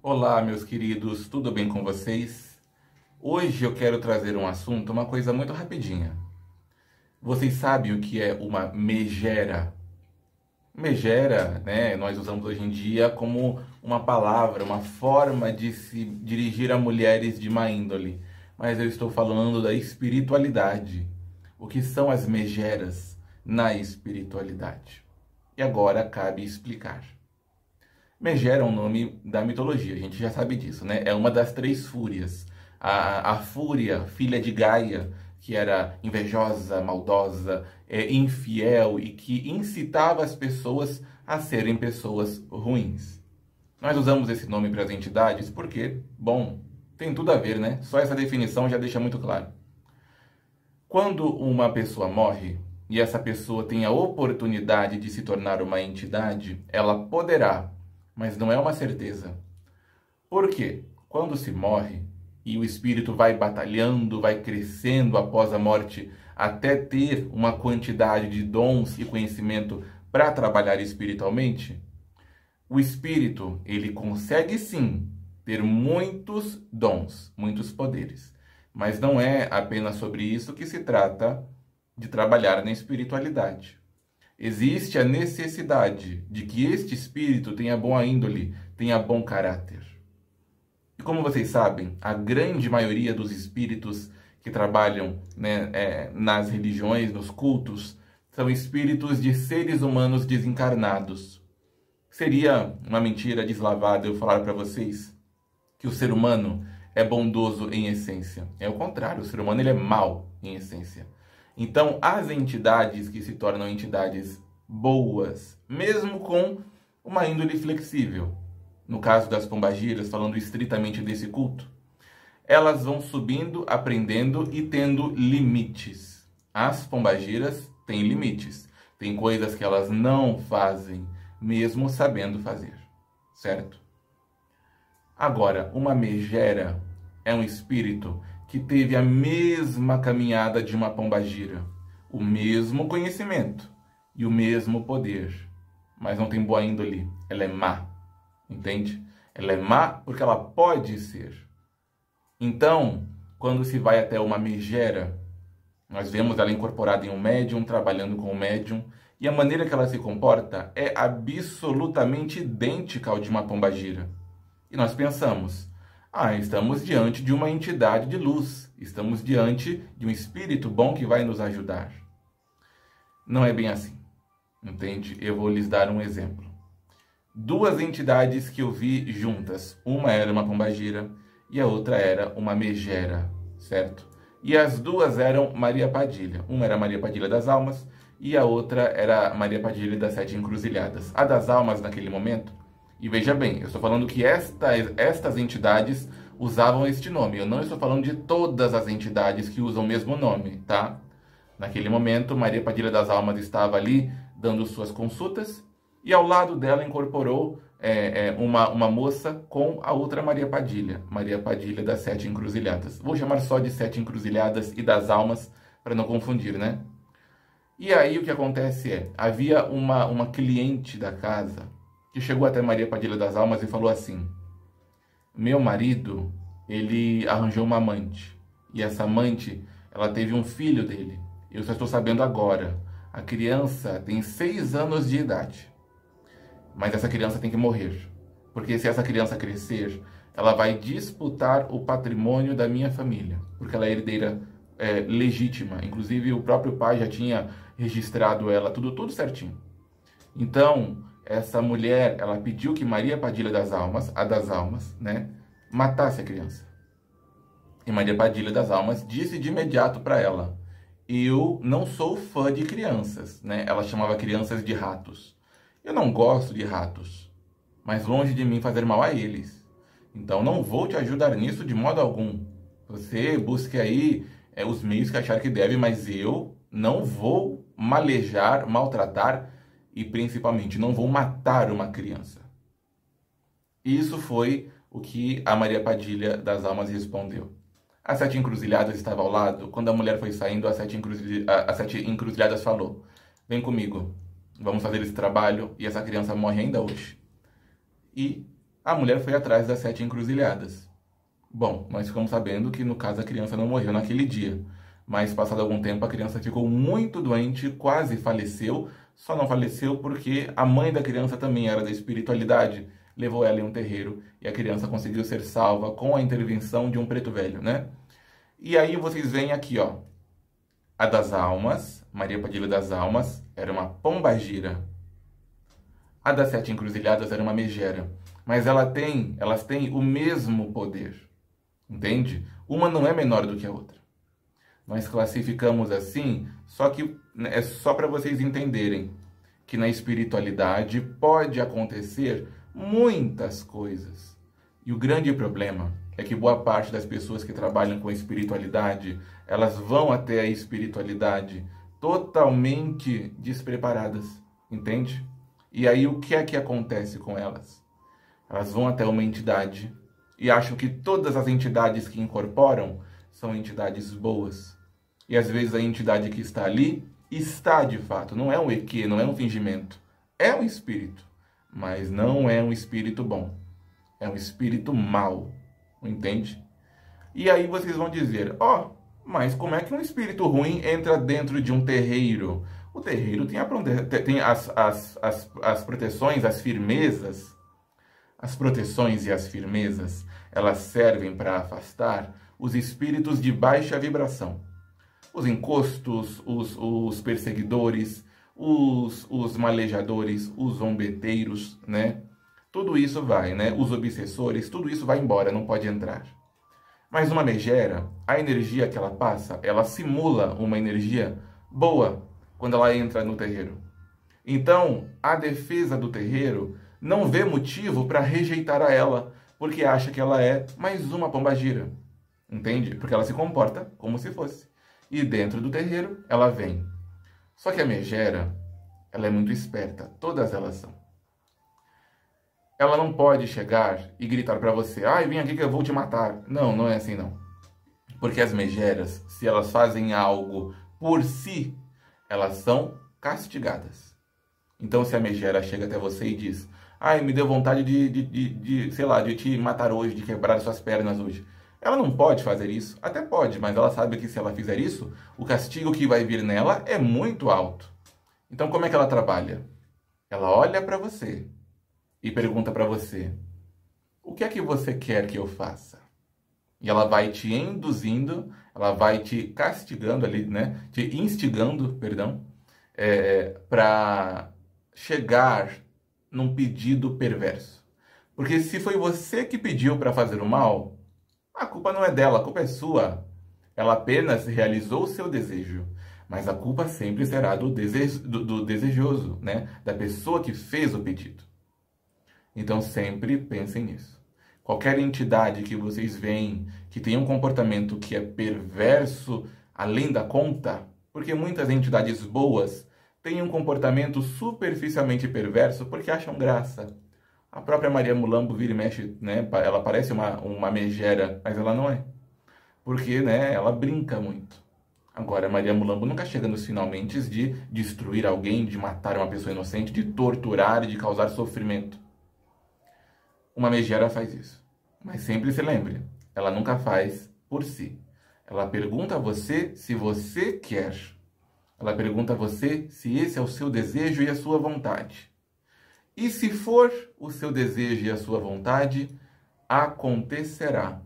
Olá, meus queridos, tudo bem com vocês? Hoje eu quero trazer um assunto, uma coisa muito rapidinha. Vocês sabem o que é uma megera? Megera, né, nós usamos hoje em dia como uma palavra, uma forma de se dirigir a mulheres de má índole. Mas eu estou falando da espiritualidade. O que são as megeras na espiritualidade? E agora cabe explicar. Megera é um nome da mitologia, a gente já sabe disso, né? É uma das três fúrias. A Fúria, filha de Gaia, que era invejosa, maldosa, infiel e que incitava as pessoas a serem pessoas ruins. Nós usamos esse nome para as entidades porque, bom, tem tudo a ver, né? Só essa definição já deixa muito claro. Quando uma pessoa morre e essa pessoa tem a oportunidade de se tornar uma entidade, ela poderá, mas não é uma certeza. Por quê? Quando se morre e o espírito vai batalhando, vai crescendo após a morte, até ter uma quantidade de dons e conhecimento para trabalhar espiritualmente, o espírito, ele consegue sim ter muitos dons, muitos poderes. Mas não é apenas sobre isso que se trata de trabalhar na espiritualidade. Existe a necessidade de que este espírito tenha boa índole, tenha bom caráter. E como vocês sabem, a grande maioria dos espíritos que trabalham, né, nas religiões, nos cultos, são espíritos de seres humanos desencarnados. Seria uma mentira deslavada eu falar para vocês que o ser humano é bondoso em essência. É o contrário, o ser humano ele é mau em essência. Então, as entidades que se tornam entidades boas, mesmo com uma índole flexível, no caso das pombagiras, falando estritamente desse culto, elas vão subindo, aprendendo e tendo limites. As pombagiras têm limites. Tem coisas que elas não fazem, mesmo sabendo fazer, certo? Agora, uma megera é um espírito que teve a mesma caminhada de uma pombagira, o mesmo conhecimento e o mesmo poder, mas não tem boa índole, ela é má, entende? Ela é má porque ela pode ser. Então, quando se vai até uma megera, nós vemos ela incorporada em um médium, trabalhando com o médium, e a maneira que ela se comporta é absolutamente idêntica ao de uma pombagira. E nós pensamos, estamos diante de uma entidade de luz, estamos diante de um espírito bom que vai nos ajudar. Não é bem assim, entende? Eu vou lhes dar um exemplo. Duas entidades que eu vi juntas, uma era uma pombagira e a outra era uma megera, certo? E as duas eram Maria Padilha. Uma era Maria Padilha das Almas e a outra era Maria Padilha das Sete Encruzilhadas. A das Almas, naquele momento, e veja bem, eu estou falando que estas entidades usavam este nome. Eu não estou falando de todas as entidades que usam o mesmo nome, tá? Naquele momento, Maria Padilha das Almas estava ali dando suas consultas e ao lado dela incorporou uma moça com a outra Maria Padilha das Sete Encruzilhadas. Vou chamar só de Sete Encruzilhadas e das Almas para não confundir, né? E aí o que acontece havia uma cliente da casa que chegou até Maria Padilha das Almas e falou assim: meu marido, ele arranjou uma amante. E essa amante, ela teve um filho dele. Eu só estou sabendo agora. A criança tem 6 anos de idade. Mas essa criança tem que morrer. Porque se essa criança crescer, ela vai disputar o patrimônio da minha família. Porque ela é herdeira legítima. Inclusive, o próprio pai já tinha registrado ela, tudo certinho. Então, essa mulher, ela pediu que Maria Padilha das Almas, a das Almas, né, matasse a criança. E Maria Padilha das Almas disse de imediato para ela: eu não sou fã de crianças, né? Ela chamava crianças de ratos. Eu não gosto de ratos, mas longe de mim fazer mal a eles. Então não vou te ajudar nisso de modo algum. Você busque aí os meios que achar que deve, mas eu não vou malejar, maltratar e principalmente não vou matar uma criança. Isso foi o que a Maria Padilha das Almas respondeu. As Sete Encruzilhadas estava ao lado. Quando a mulher foi saindo, as Sete Encruzilhadas falou: vem comigo, vamos fazer esse trabalho e essa criança morre ainda hoje. E A mulher foi atrás das 7 encruzilhadas. Bom, nós ficamos sabendo que, no caso, a criança não morreu naquele dia. Mas, passado algum tempo, a criança ficou muito doente, quase faleceu. Só não faleceu porque a mãe da criança também era da espiritualidade. Levou ela em um terreiro e a criança conseguiu ser salva com a intervenção de um preto velho, né? E aí vocês veem aqui, ó. A das almas, Maria Padilha das Almas, era uma pombagira. A das 7 encruzilhadas era uma megera. Mas elas têm o mesmo poder. Entende? Uma não é menor do que a outra. Nós classificamos assim, só que é só para vocês entenderem que na espiritualidade pode acontecer muitas coisas. E o grande problema é que boa parte das pessoas que trabalham com espiritualidade, elas vão até a espiritualidade totalmente despreparadas, entende? E aí o que é que acontece com elas? Elas vão até uma entidade e acham que todas as entidades que incorporam são entidades boas. E às vezes a entidade que está ali está de fato, não é um EQ, não é um fingimento. É um espírito, mas não é um espírito bom. É um espírito mau, entende? E aí vocês vão dizer, ó, mas como é que um espírito ruim entra dentro de um terreiro? O terreiro tem as proteções, as firmezas. As proteções e as firmezas, elas servem para afastar os espíritos de baixa vibração. Os encostos, os perseguidores, os malejadores, os zombeteiros, né? Tudo isso vai, né? Os obsessores, tudo isso vai embora, não pode entrar. Mas uma megera, a energia que ela passa, ela simula uma energia boa quando ela entra no terreiro. Então, a defesa do terreiro não vê motivo para rejeitar a ela, porque acha que ela é mais uma pombagira. Entende? Porque ela se comporta como se fosse. E dentro do terreiro, ela vem. Só que a megera, ela é muito esperta. Todas elas são. Ela não pode chegar e gritar para você, ai, vem aqui que eu vou te matar. Não, não é assim não. Porque as megeras, se elas fazem algo por si, elas são castigadas. Então, se a megera chega até você e diz, ai, me deu vontade sei lá, de te matar hoje, de quebrar suas pernas hoje. Ela não pode fazer isso. Até pode, mas ela sabe que se ela fizer isso, o castigo que vai vir nela é muito alto. Então, como é que ela trabalha? Ela olha para você e pergunta para você, o que é que você quer que eu faça? E ela vai te induzindo, ela vai te castigando ali, né? Te instigando, perdão, para chegar num pedido perverso. Porque se foi você que pediu para fazer o mal, a culpa não é dela, a culpa é sua. Ela apenas realizou o seu desejo. Mas a culpa sempre será do desejoso, né? Da pessoa que fez o pedido. Então sempre pensem nisso. Qualquer entidade que vocês veem que tem um comportamento que é perverso além da conta, porque muitas entidades boas têm um comportamento superficialmente perverso porque acham graça. A própria Maria Mulambo vira e mexe, né? Ela parece uma megera, mas ela não é. Porque, né, ela brinca muito. Agora, Maria Mulambo nunca chega nos finalmente de destruir alguém, de matar uma pessoa inocente, de torturar, de causar sofrimento. Uma megera faz isso. Mas sempre se lembre, ela nunca faz por si. Ela pergunta a você se você quer. Ela pergunta a você se esse é o seu desejo e a sua vontade. E se for o seu desejo e a sua vontade, acontecerá.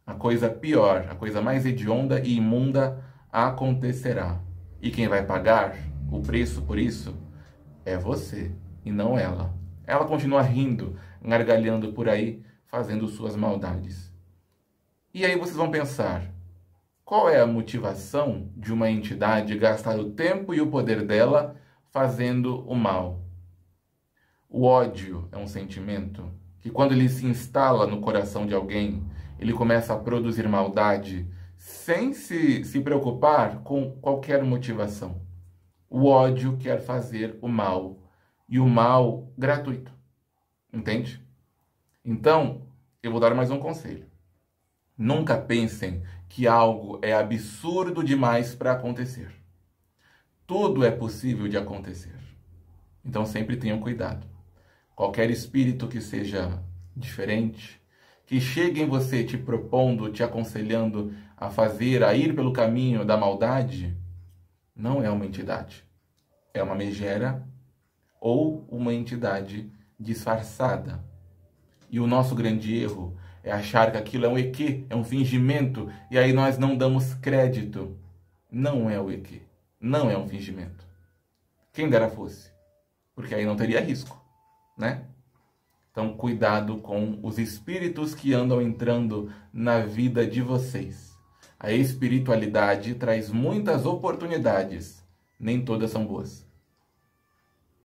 A coisa pior, a coisa mais hedionda e imunda acontecerá. E quem vai pagar o preço por isso é você e não ela. Ela continua rindo, gargalhando por aí, fazendo suas maldades. E aí vocês vão pensar, qual é a motivação de uma entidade gastar o tempo e o poder dela fazendo o mal? O ódio é um sentimento que, quando ele se instala no coração de alguém, ele começa a produzir maldade sem se preocupar com qualquer motivação. O ódio quer fazer o mal, e o mal gratuito. Entende? Então, eu vou dar mais um conselho. Nunca pensem que algo é absurdo demais para acontecer. Tudo é possível de acontecer. Então, sempre tenham cuidado. Qualquer espírito que seja diferente, que chega em você te propondo, te aconselhando a fazer, a ir pelo caminho da maldade, não é uma entidade. É uma megera ou uma entidade disfarçada. E o nosso grande erro é achar que aquilo é um EQ, é um fingimento, e aí nós não damos crédito. Não é o EQ, não é um fingimento. Quem dera fosse, porque aí não teria risco, né? Então, cuidado com os espíritos que andam entrando na vida de vocês. A espiritualidade traz muitas oportunidades, nem todas são boas.